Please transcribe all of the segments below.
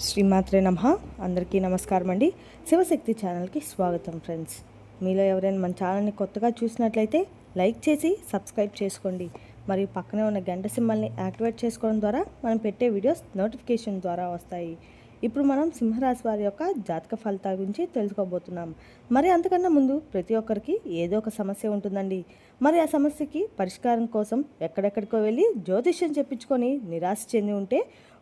శ్రీమాత్రే నమః. అందరికీ నమస్కారం అండి. శివశక్తి ఛానల్కి స్వాగతం ఫ్రెండ్స్. మీలో ఎవరైనా మన ఛానల్ని కొత్తగా చూసినట్లయితే లైక్ చేసి సబ్స్క్రైబ్ చేసుకోండి. మరియు పక్కనే ఉన్న గంట సింబల్ని యాక్టివేట్ చేసుకోవడం ద్వారా మనం పెట్టే వీడియోస్ నోటిఫికేషన్ ద్వారా వస్తాయి. ఇప్పుడు మనం సింహరాశి వారి యొక్క జాతక ఫలితాల గురించి తెలుసుకోబోతున్నాం. మరి అంతకన్నా ముందు ప్రతి ఒక్కరికి ఏదో ఒక సమస్య ఉంటుందండి. మరి ఆ సమస్యకి పరిష్కారం కోసం ఎక్కడెక్కడికో వెళ్ళి జ్యోతిష్యం చెప్పించుకొని నిరాశ చెంది ఉంటే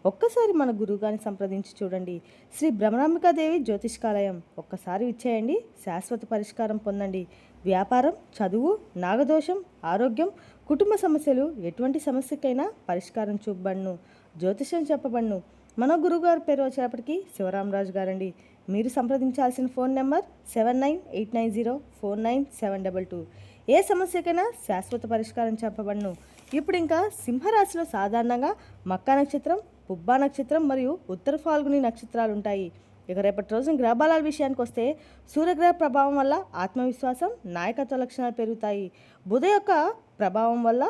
ఒక్కసారి మన గురువుగారిని సంప్రదించి చూడండి. శ్రీ భ్రమరాంబికాదేవి జ్యోతిష్కాలయం ఒక్కసారి ఇచ్చేయండి, శాశ్వత పరిష్కారం పొందండి. వ్యాపారం, చదువు, నాగదోషం, ఆరోగ్యం, కుటుంబ సమస్యలు ఎటువంటి సమస్యకైనా పరిష్కారం చూపబడును, జ్యోతిష్యం చెప్పబడును. మన గురువుగారి పేరు వచ్చేటప్పటికి శివరామరాజు గారండి. మీరు సంప్రదించాల్సిన ఫోన్ నెంబర్ 7989049722. ఏ సమస్యకైనా శాశ్వత పరిష్కారం చెప్పబడును. ఇప్పుడు ఇంకా సింహరాశిలో సాధారణంగా మక్కా నక్షత్రం, పుబ్బా నక్షత్రం మరియు ఉత్తర ఫాల్గుని నక్షత్రాలు ఉంటాయి. ఇక రేపటి రోజున గ్రహబలాల విషయానికి వస్తే సూర్యగ్రహ ప్రభావం వల్ల ఆత్మవిశ్వాసం, నాయకత్వ లక్షణాలు పెరుగుతాయి. బుధ యొక్క ప్రభావం వల్ల,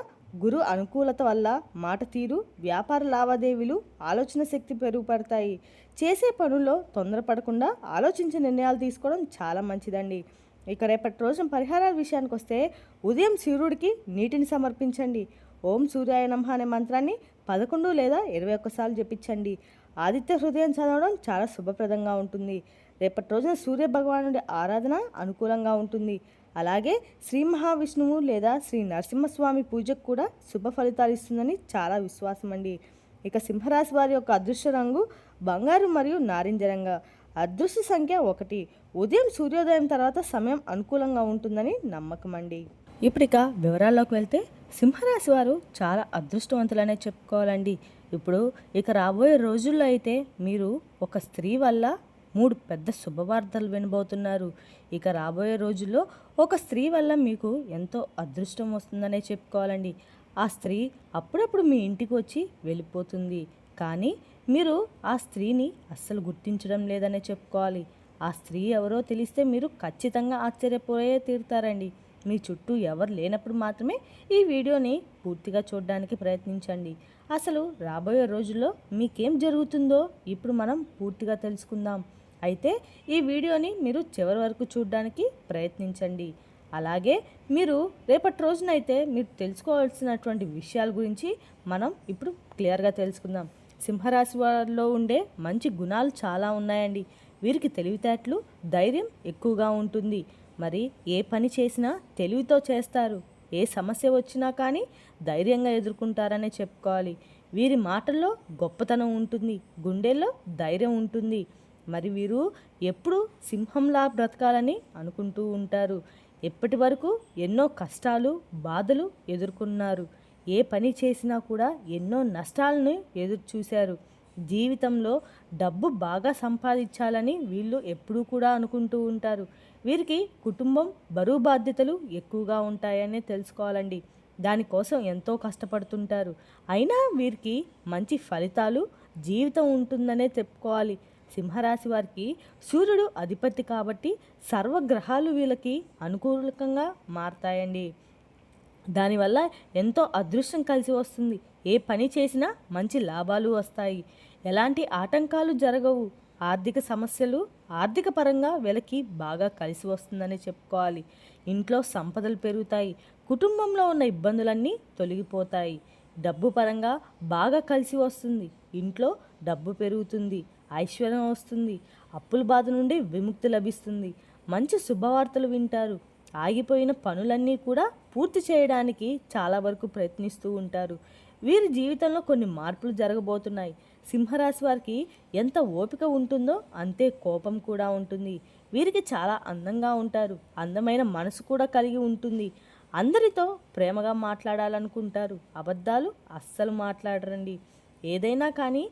గురు అనుకూలత వల్ల మాట తీరు, వ్యాపార లావాదేవీలు, ఆలోచన శక్తి పెరుగుపడతాయి. చేసే పనుల్లో తొందరపడకుండా ఆలోచించి నిర్ణయాలు తీసుకోవడం చాలా మంచిదండి. ఇక రేపటి రోజున పరిహారాల విషయానికి వస్తే ఉదయం సూర్యుడికి నీటిని సమర్పించండి. ఓం సూర్యాయ నమః అనే మంత్రాన్ని 11 లేదా 21 సార్లు జపించండి. ఆదిత్య హృదయం చదవడం చాలా శుభప్రదంగా ఉంటుంది. రేపటి రోజున సూర్య భగవానుడి ఆరాధన అనుకూలంగా ఉంటుంది. అలాగే శ్రీ మహావిష్ణువు లేదా శ్రీ నరసింహస్వామి పూజకు కూడా శుభ ఫలితాలు ఇస్తుందని చాలా విశ్వాసం అండి. ఇక సింహరాశి వారి యొక్క అదృష్ట రంగు బంగారు మరియు నారింజ రంగు. అదృష్ట సంఖ్య 1. ఉదయం సూర్యోదయం తర్వాత సమయం అనుకూలంగా ఉంటుందని నమ్మకం అండి. ఇక వివరాల్లోకి వెళ్తే సింహరాశి వారు చాలా అదృష్టవంతులనే చెప్పుకోవాలండి. ఇప్పుడు ఇక రాబోయే రోజుల్లో అయితే మీరు ఒక స్త్రీ వల్ల 3 పెద్ద శుభవార్తలు వినబోతున్నారు. ఇక రాబోయే రోజుల్లో ఒక స్త్రీ వల్ల మీకు ఎంతో అదృష్టం వస్తుందనే చెప్పుకోవాలండి. ఆ స్త్రీ అప్పుడప్పుడు మీ ఇంటికి వచ్చి వెళ్ళిపోతుంది, కానీ మీరు ఆ స్త్రీని అస్సలు గుర్తించడం లేదనే చెప్పుకోవాలి. ఆ స్త్రీ ఎవరో తెలిస్తే మీరు ఖచ్చితంగా ఆశ్చర్యపోయే తీరుతారండి. మీ చుట్టూ ఎవరు లేనప్పుడు మాత్రమే ఈ వీడియోని పూర్తిగా చూడడానికి ప్రయత్నించండి. అసలు రాబోయే రోజుల్లో మీకేం జరుగుతుందో ఇప్పుడు మనం పూర్తిగా తెలుసుకుందాం. అయితే ఈ వీడియోని మీరు చివరి వరకు చూడడానికి ప్రయత్నించండి. అలాగే మీరు రేపటి రోజునైతే మీరు తెలుసుకోవాల్సినటువంటి విషయాల గురించి మనం ఇప్పుడు క్లియర్గా తెలుసుకుందాం. సింహరాశి వారిలో ఉండే మంచి గుణాలు చాలా ఉన్నాయండి. వీరికి తెలివితేటలు, ధైర్యం ఎక్కువగా ఉంటుంది. మరి ఏ పని చేసినా తెలివితో చేస్తారు. ఏ సమస్య వచ్చినా కానీ ధైర్యంగా ఎదుర్కొంటారనే చెప్పుకోవాలి. వీరి మాటల్లో గొప్పతనం ఉంటుంది, గుండెల్లో ధైర్యం ఉంటుంది. మరి వీరు ఎప్పుడు సింహంలా బ్రతకాలని అనుకుంటూ ఉంటారు. ఎప్పటి వరకు ఎన్నో కష్టాలు, బాధలు ఎదుర్కొన్నారు. ఏ పని చేసినా కూడా ఎన్నో నష్టాలను ఎదురు చూశారు. జీవితంలో డబ్బు బాగా సంపాదించాలని వీళ్ళు ఎప్పుడూ కూడా అనుకుంటూ ఉంటారు. వీరికి కుటుంబం, బరువు బాధ్యతలు ఎక్కువగా ఉంటాయని తెలుసుకోవాలండి. దానికోసం ఎంతో కష్టపడుతుంటారు. అయినా వీరికి మంచి ఫలితాలు, జీవితం ఉంటుందనే చెప్పుకోవాలి. సింహరాశి వారికి సూర్యుడు అధిపతి కాబట్టి సర్వగ్రహాలు వీళ్ళకి అనుకూలంగా మారతాయండి. దానివల్ల ఎంతో అదృష్టం కలిసి వస్తుంది. ఏ పని చేసినా మంచి లాభాలు వస్తాయి. ఎలాంటి ఆటంకాలు జరగవు. ఆర్థిక సమస్యలు ఆర్థిక పరంగా వీళ్ళకి బాగా కలిసి వస్తుందని చెప్పుకోవాలి. ఇంట్లో సంపదలు పెరుగుతాయి. కుటుంబంలో ఉన్న ఇబ్బందులన్నీ తొలగిపోతాయి. డబ్బు పరంగా బాగా కలిసి వస్తుంది. ఇంట్లో డబ్బు పెరుగుతుంది, ఐశ్వర్యం వస్తుంది. అప్పుల బాధ నుండి విముక్తి లభిస్తుంది. మంచి శుభవార్తలు వింటారు. ఆగిపోయిన పనులన్నీ కూడా పూర్తి చేయడానికి చాలా వరకు ప్రయత్నిస్తూ ఉంటారు. వీరి జీవితంలో కొన్ని మార్పులు జరగబోతున్నాయి. సింహరాశి వారికి ఎంత ఓపిక ఉంటుందో అంతే కోపం కూడా ఉంటుంది. వీరికి చాలా అందంగా ఉంటారు. అందమైన మనసు కూడా కలిగి ఉంటుంది. అందరితో ప్రేమగా మాట్లాడాలనుకుంటారు. అబద్ధాలు అస్సలు మాట్లాడరండి. ఏదైనా కానీ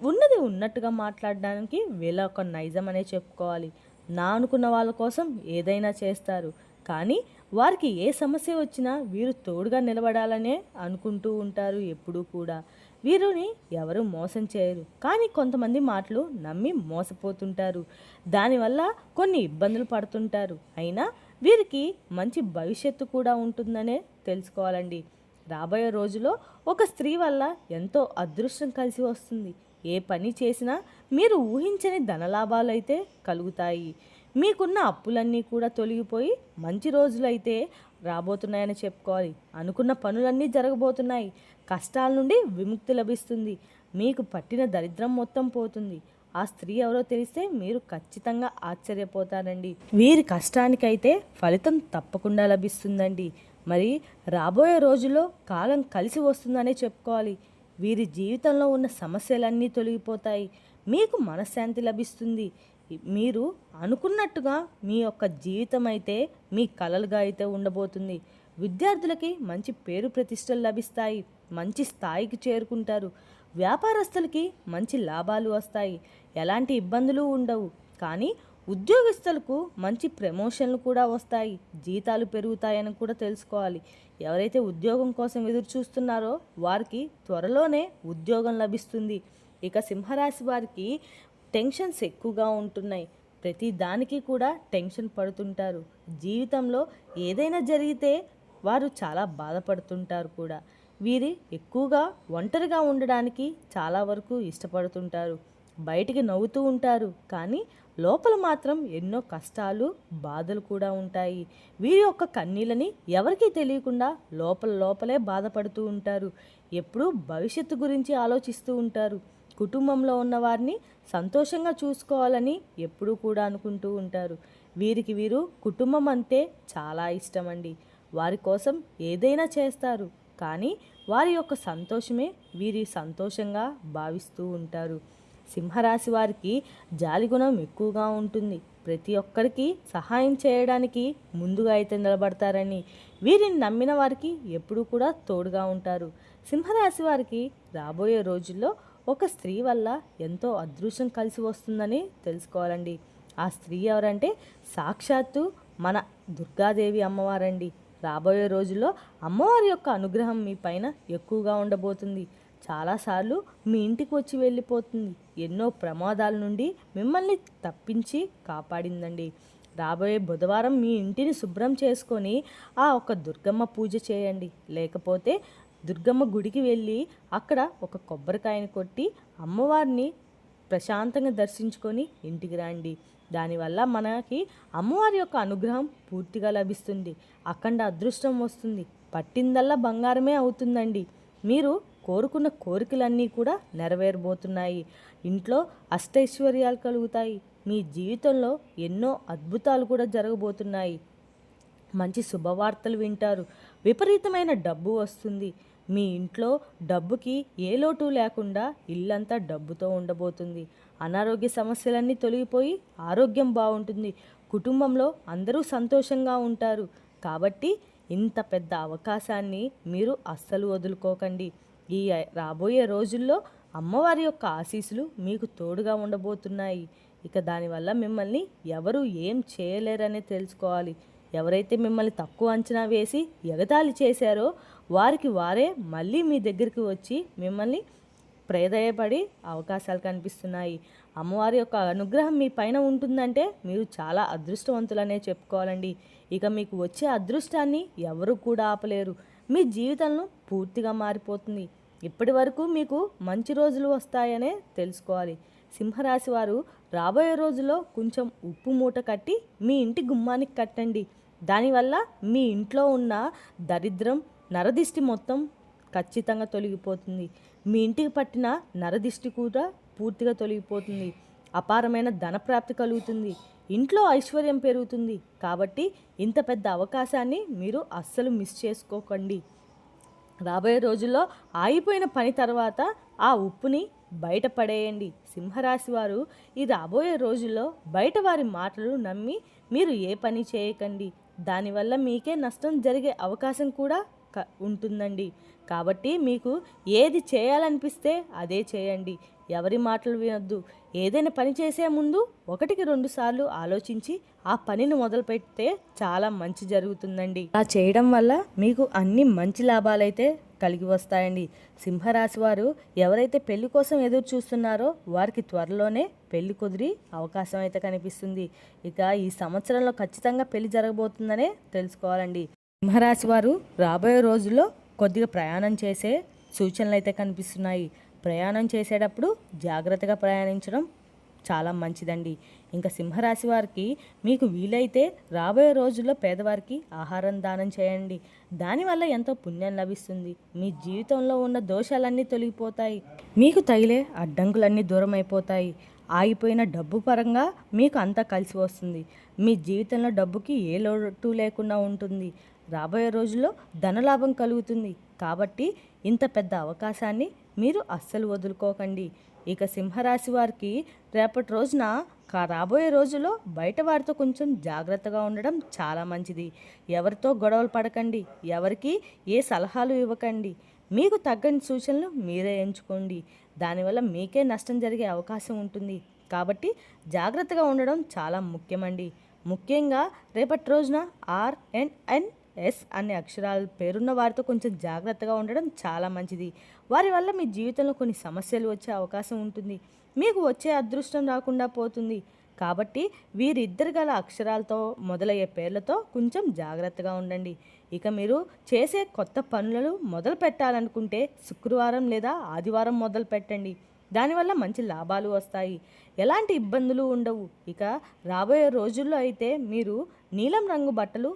ఉన్నది ఉన్నట్టుగా మాట్లాడడానికి వీళ్ళ ఒక నైజం అనే చెప్పుకోవాలి. నా అనుకున్న వాళ్ళ కోసం ఏదైనా చేస్తారు. కానీ వారికి ఏ సమస్య వచ్చినా వీరు తోడుగా నిలబడాలనే అనుకుంటూ ఉంటారు ఎప్పుడూ కూడా. వీరిని ఎవరు మోసం చేయరు, కానీ కొంతమంది మాటలు నమ్మి మోసపోతుంటారు. దానివల్ల కొన్ని ఇబ్బందులు పడుతుంటారు. అయినా వీరికి మంచి భవిష్యత్తు కూడా ఉంటుందనే తెలుసుకోవాలండి. రాబోయే రోజులో ఒక స్త్రీ వల్ల ఎంతో అదృష్టం కలిసి వస్తుంది. ఏ పని చేసినా మీరు ఊహించని ధనలాభాలు అయితే కలుగుతాయి. మీకున్న అప్పులన్నీ కూడా తొలగిపోయి మంచి రోజులైతే రాబోతున్నాయని చెప్పుకోవాలి. అనుకున్న పనులన్నీ జరగబోతున్నాయి. కష్టాల నుండి విముక్తి లభిస్తుంది. మీకు పట్టిన దరిద్రం మొత్తం పోతుంది. ఆ స్త్రీ ఎవరో తెలిస్తే మీరు ఖచ్చితంగా ఆశ్చర్యపోతారండి. వీరి కష్టానికైతే ఫలితం తప్పకుండా లభిస్తుందండి. మరి రాబోయే రోజుల్లో కాలం కలిసి వస్తుందనే చెప్పుకోవాలి. వీరి జీవితంలో ఉన్న సమస్యలన్నీ తొలగిపోతాయి. మీకు మనశ్శాంతి లభిస్తుంది. మీరు అనుకున్నట్టుగా మీ యొక్క జీవితం అయితే మీ కలలుగా అయితే ఉండబోతుంది. విద్యార్థులకి మంచి పేరు ప్రతిష్టలు లభిస్తాయి. మంచి స్థాయికి చేరుకుంటారు. వ్యాపారస్తులకి మంచి లాభాలు వస్తాయి. ఎలాంటి ఇబ్బందులు ఉండవు. కానీ ఉద్యోగస్తులకు మంచి ప్రమోషన్లు కూడా వస్తాయి. జీతాలు పెరుగుతాయని కూడా తెలుసుకోవాలి. ఎవరైతే ఉద్యోగం కోసం ఎదురు చూస్తున్నారో వారికి త్వరలోనే ఉద్యోగం లభిస్తుంది. ఇక సింహరాశి వారికి టెన్షన్స్ ఎక్కువగా ఉంటున్నాయి. ప్రతి దానికి కూడా టెన్షన్ పడుతుంటారు. జీవితంలో ఏదైనా జరిగితే వారు చాలా బాధపడుతుంటారు కూడా. వీరు ఎక్కువగా ఒంటరిగా ఉండడానికి చాలా వరకు ఇష్టపడుతుంటారు. బయటికి నవ్వుతూ ఉంటారు, కానీ లోపల మాత్రం ఎన్నో కష్టాలు బాధలు కూడా ఉంటాయి. వీరి యొక్క కన్నీళ్ళని ఎవరికీ తెలియకుండా లోపలే బాధపడుతూ ఉంటారు. ఎప్పుడూ భవిష్యత్తు గురించి ఆలోచిస్తూ ఉంటారు. కుటుంబంలో ఉన్న వారిని సంతోషంగా చూసుకోవాలని ఎప్పుడూ కూడా అనుకుంటూ ఉంటారు. వీరు కుటుంబం అంటే చాలా ఇష్టమండి. వారి కోసం ఏదైనా చేస్తారు. కానీ వారి యొక్క సంతోషమే వీరి సంతోషంగా భావిస్తూ ఉంటారు. సింహరాశి వారికి జాలిగుణం ఎక్కువగా ఉంటుంది. ప్రతి ఒక్కరికి సహాయం చేయడానికి ముందుగా అయితే నిలబడతారని, వీరిని నమ్మిన వారికి ఎప్పుడూ కూడా తోడుగా ఉంటారు. సింహరాశి వారికి రాబోయే రోజుల్లో ఒక స్త్రీ వల్ల ఎంతో అదృష్టం కలిసి వస్తుందని తెలుసుకోవాలండి. ఆ స్త్రీ ఎవరంటే సాక్షాత్తు మన దుర్గాదేవి అమ్మవారండి. రాబోయే రోజుల్లో అమ్మవారి యొక్క అనుగ్రహం మీ పైన ఎక్కువగా ఉండబోతుంది. చాలాసార్లు మీ ఇంటికి వచ్చి వెళ్ళిపోతుంది. ఎన్నో ప్రమాదాల నుండి మిమ్మల్ని తప్పించి కాపాడిందండి. రాబోయే బుధవారం మీ ఇంటిని శుభ్రం చేసుకొని ఆ ఒక దుర్గమ్మ పూజ చేయండి. లేకపోతే దుర్గమ్మ గుడికి వెళ్ళి అక్కడ ఒక కొబ్బరికాయని కొట్టి అమ్మవారిని ప్రశాంతంగా దర్శించుకొని ఇంటికి రండి. దానివల్ల మనకి అమ్మవారి యొక్క అనుగ్రహం పూర్తిగా లభిస్తుంది. అఖండ అదృష్టం వస్తుంది. పట్టిందల్లా బంగారమే అవుతుందండి. మీరు కోరుకున్న కోరికలన్నీ కూడా నెరవేరబోతున్నాయి. ఇంట్లో అష్టైశ్వర్యాలు కలుగుతాయి. మీ జీవితంలో ఎన్నో అద్భుతాలు కూడా జరగబోతున్నాయి. మంచి శుభవార్తలు వింటారు. విపరీతమైన డబ్బు వస్తుంది. మీ ఇంట్లో డబ్బుకి ఏ లోటు లేకుండా ఇల్లంతా డబ్బుతో ఉండబోతుంది. అనారోగ్య సమస్యలన్నీ తొలగిపోయి ఆరోగ్యం బాగుంటుంది. కుటుంబంలో అందరూ సంతోషంగా ఉంటారు. కాబట్టి ఇంత పెద్ద అవకాశాన్ని మీరు అస్సలు వదులుకోకండి. ఈ రాబోయే రోజుల్లో అమ్మవారి యొక్క ఆశీస్సులు మీకు తోడుగా ఉండబోతున్నాయి. ఇక దానివల్ల మిమ్మల్ని ఎవరు ఏం చేయలేరనే తెలుసుకోవాలి. ఎవరైతే మిమ్మల్ని తక్కువ అంచనా వేసి ఎగతాళి చేశారో వారికి వారే మళ్ళీ మీ దగ్గరికి వచ్చి మిమ్మల్ని ప్రేదయపడి అవకాశాలు కనిపిస్తున్నాయి. అమ్మవారి యొక్క అనుగ్రహం మీ పైన ఉంటుందంటే మీరు చాలా అదృష్టవంతులనే చెప్పుకోవాలండి. ఇక మీకు వచ్చే అదృష్టాన్ని ఎవరు కూడా ఆపలేరు. మీ జీవితంలో పూర్తిగా మారిపోతుంది. ఇప్పటి వరకు మీకు మంచి రోజులు వస్తాయనే తెలుసుకోవాలి. సింహరాశి వారు రాబోయే రోజుల్లో కొంచెం ఉప్పు మూట కట్టి మీ ఇంటి గుమ్మానికి కట్టండి. దానివల్ల మీ ఇంట్లో ఉన్న దరిద్రం నరదిష్టి మొత్తం ఖచ్చితంగా తొలగిపోతుంది. మీ ఇంటికి పట్టిన నరదిష్టి కూడా పూర్తిగా తొలగిపోతుంది. అపారమైన ధనప్రాప్తి కలుగుతుంది. ఇంట్లో ఐశ్వర్యం పెరుగుతుంది. కాబట్టి ఇంత పెద్ద అవకాశాన్ని మీరు అస్సలు మిస్ చేసుకోకండి. రాబోయే రోజుల్లో ఆగిపోయిన పని తర్వాత ఆ ఉప్పుని బయట పడేయండి. సింహరాశి వారు ఈ రాబోయే రోజుల్లో బయట వారి మాటలు నమ్మి మీరు ఏ పని చేయకండి. దానివల్ల మీకే నష్టం జరిగే అవకాశం కూడా ఉంటుందండి. కాబట్టి మీకు ఏది చేయాలనిపిస్తే అదే చేయండి. ఎవరి మాటలు వినొద్దు. ఏదైనా పని చేసే ముందు 1-2 సార్లు ఆలోచించి ఆ పనిని మొదలుపెడితే చాలా మంచి జరుగుతుందండి. అలా చేయడం వల్ల మీకు అన్ని మంచి లాభాలైతే కలిగి వస్తాయండి. సింహరాశి వారు ఎవరైతే పెళ్లి కోసం ఎదురు చూస్తున్నారో వారికి త్వరలోనే పెళ్లి కుదిరి అవకాశం అయితే కనిపిస్తుంది. ఇక ఈ సంవత్సరంలో ఖచ్చితంగా పెళ్లి జరగబోతుందనే తెలుసుకోవాలండి. సింహరాశి వారు రాబోయే రోజుల్లో కొద్దిగా ప్రయాణం చేసే సూచనలు అయితే కనిపిస్తున్నాయి. ప్రయాణం చేసేటప్పుడు జాగ్రత్తగా ప్రయాణించడం చాలా మంచిదండి. ఇంకా సింహరాశి వారికి మీకు వీలైతే రాబోయే రోజుల్లో పేదవారికి ఆహారం దానం చేయండి. దానివల్ల ఎంతో పుణ్యం లభిస్తుంది. మీ జీవితంలో ఉన్న దోషాలన్నీ తొలగిపోతాయి. మీకు తగిలే అడ్డంకులన్నీ దూరం అయిపోతాయి. ఆగిపోయిన డబ్బు పరంగా మీకు అంతా కలిసి వస్తుంది. మీ జీవితంలో డబ్బుకి ఏ లోటు లేకుండా ఉంటుంది. రాబోయే రోజుల్లో ధనలాభం కలుగుతుంది. కాబట్టి ఇంత పెద్ద అవకాశాన్ని మీరు అస్సలు వదులుకోకండి. ఇక సింహరాశి వారికి రేపటి రోజున రాబోయే రోజుల్లో బయట వారితో కొంచెం జాగ్రత్తగా ఉండడం చాలా మంచిది. ఎవరితో గొడవలు పడకండి. ఎవరికి ఏ సలహాలు ఇవ్వకండి. మీకు తగ్గని సూచనలు మీరే ఎంచుకోండి. దానివల్ల మీకే నష్టం జరిగే అవకాశం ఉంటుంది. కాబట్టి జాగ్రత్తగా ఉండడం చాలా ముఖ్యమండి. ముఖ్యంగా రేపటి రోజున RNNS అనే అక్షరాల పేరున్న వారితో కొంచెం జాగ్రత్తగా ఉండడం చాలా మంచిది. వారి వల్ల మీ జీవితంలో కొన్ని సమస్యలు వచ్చే అవకాశం ఉంటుంది. మీకు వచ్చే అదృష్టం రాకుండా పోతుంది. కాబట్టి వీరిద్దరు గల అక్షరాలతో మొదలయ్యే పేర్లతో కొంచెం జాగ్రత్తగా ఉండండి. ఇక మీరు చేసే కొత్త పనులను మొదలు పెట్టాలనుకుంటే శుక్రవారం లేదా ఆదివారం మొదలు పెట్టండి. దానివల్ల మంచి లాభాలు వస్తాయి. ఎలాంటి ఇబ్బందులు ఉండవు. ఇక రాబోయే రోజుల్లో అయితే మీరు నీలం రంగు బట్టలు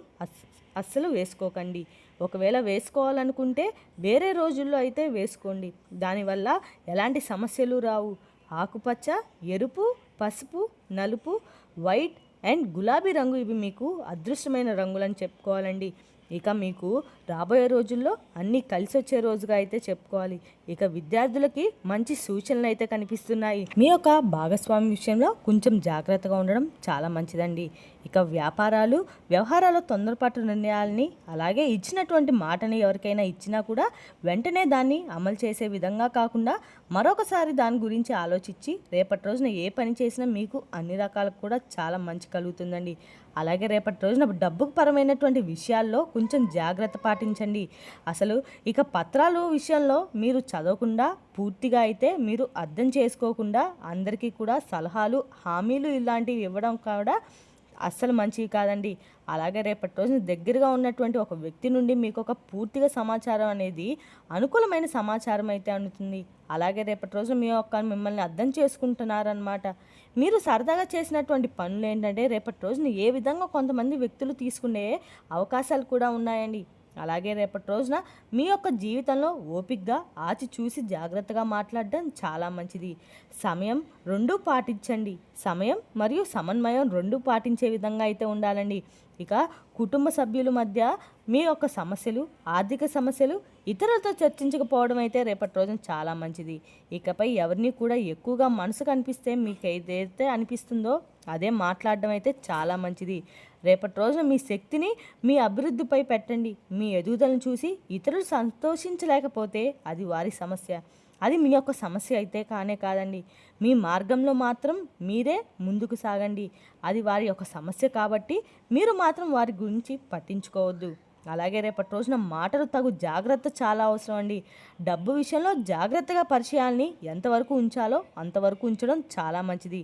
అస్సలు వేసుకోకండి. ఒకవేళ వేసుకోవాలనుకుంటే వేరే రోజుల్లో అయితే వేసుకోండి. దానివల్ల ఎలాంటి సమస్యలు రావు. ఆకుపచ్చ, ఎరుపు, పసుపు, నలుపు, వైట్ అండ్ గులాబీ రంగు ఇవి మీకు అదృష్టమైన రంగులని చెప్పుకోవాలండి. ఇక మీకు రాబోయే రోజుల్లో అన్నీ కలిసి వచ్చే రోజుగా అయితే చెప్పుకోవాలి. ఇక విద్యార్థులకి మంచి సూచనలు అయితే కనిపిస్తున్నాయి. మీ యొక్క భాగస్వామి విషయంలో కొంచెం జాగ్రత్తగా ఉండడం చాలా మంచిదండి. ఇక వ్యవహారాలు తొందరపాటు నిర్ణయాలని, అలాగే ఇచ్చినటువంటి మాటని ఎవరికైనా ఇచ్చినా కూడా వెంటనే దాన్ని అమలు చేసే విధంగా కాకుండా మరొకసారి దాని గురించి ఆలోచించి రేపటి రోజున ఏ పని చేసినా మీకు అన్ని రకాలకు కూడా చాలా మంచి కలుగుతుందండి. అలాగే రేపటి రోజున డబ్బుకు పరమైనటువంటి విషయాల్లో కొంచెం జాగ్రత్త పాటించండి. అసలు ఇక పత్రాలు విషయంలో మీరు చదవకుండా పూర్తిగా అయితే మీరు అర్థం చేసుకోకుండా అందరికీ కూడా సలహాలు, హామీలు ఇలాంటివి ఇవ్వడం కూడా అస్సలు మంచివి కాదండి. అలాగే రేపటి రోజున దగ్గరగా ఉన్నటువంటి ఒక వ్యక్తి నుండి మీకు ఒక పూర్తిగా సమాచారం అనేది అనుకూలమైన సమాచారం అయితే అందుతుంది. అలాగే రేపటి రోజున మిమ్మల్ని అర్థం చేసుకుంటున్నారనమాట. మీరు సరదాగా చేసినటువంటి పనులు ఏంటంటే రేపటి రోజున ఏ విధంగా కొంతమంది వ్యక్తులు తీసుకునే అవకాశాలు కూడా ఉన్నాయండి. అలాగే రేపటి రోజున మీ యొక్క జీవితంలో ఓపికగా ఆచి చూసి జాగ్రత్తగా మాట్లాడడం చాలా మంచిది. సమయం రెండూ పాటించండి. సమయం మరియు సమన్వయం రెండూ పాటించే విధంగా అయితే ఉండాలండి. ఇక కుటుంబ సభ్యుల మధ్య మీ యొక్క సమస్యలు, ఆర్థిక సమస్యలు ఇతరులతో చర్చించకపోవడం అయితే రేపటి రోజున చాలా మంచిది. ఇకపై ఎవరిని కూడా ఎక్కువగా మనసుకు అనిపిస్తే మీకు ఏదైతే అనిపిస్తుందో అదే మాట్లాడడం అయితే చాలా మంచిది. రేపటి రోజున మీ శక్తిని మీ అభివృద్ధిపై పెట్టండి. మీ ఎదుగుదలను చూసి ఇతరులు సంతోషించలేకపోతే అది వారి సమస్య. అది మీ యొక్క సమస్య అయితే కాదండి. మీ మార్గంలో మాత్రం మీరే ముందుకు సాగండి. అది వారి యొక్క సమస్య కాబట్టి మీరు మాత్రం వారి గురించి పట్టించుకోవద్దు. అలాగే రేపటి రోజున మాటలు తగు జాగ్రత్త చాలా అవసరం అండి. డబ్బు విషయంలో జాగ్రత్తగా పరిచయాల్ని ఎంతవరకు ఉంచాలో అంతవరకు ఉంచడం చాలా మంచిది.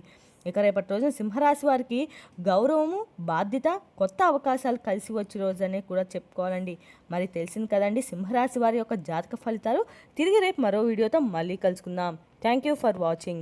ఇక రేపటి రోజున సింహరాశి వారికి గౌరవము, బాధ్యత, కొత్త అవకాశాలు కలిసి వచ్చే రోజు అనే కూడా చెప్పుకోవాలండి. మరి తెలిసింది కదండి సింహరాశి వారి యొక్క జాతక ఫలితాలు. తిరిగి రేపు మరో వీడియోతో మళ్ళీ కలుసుకుందాం. Thank you for watching.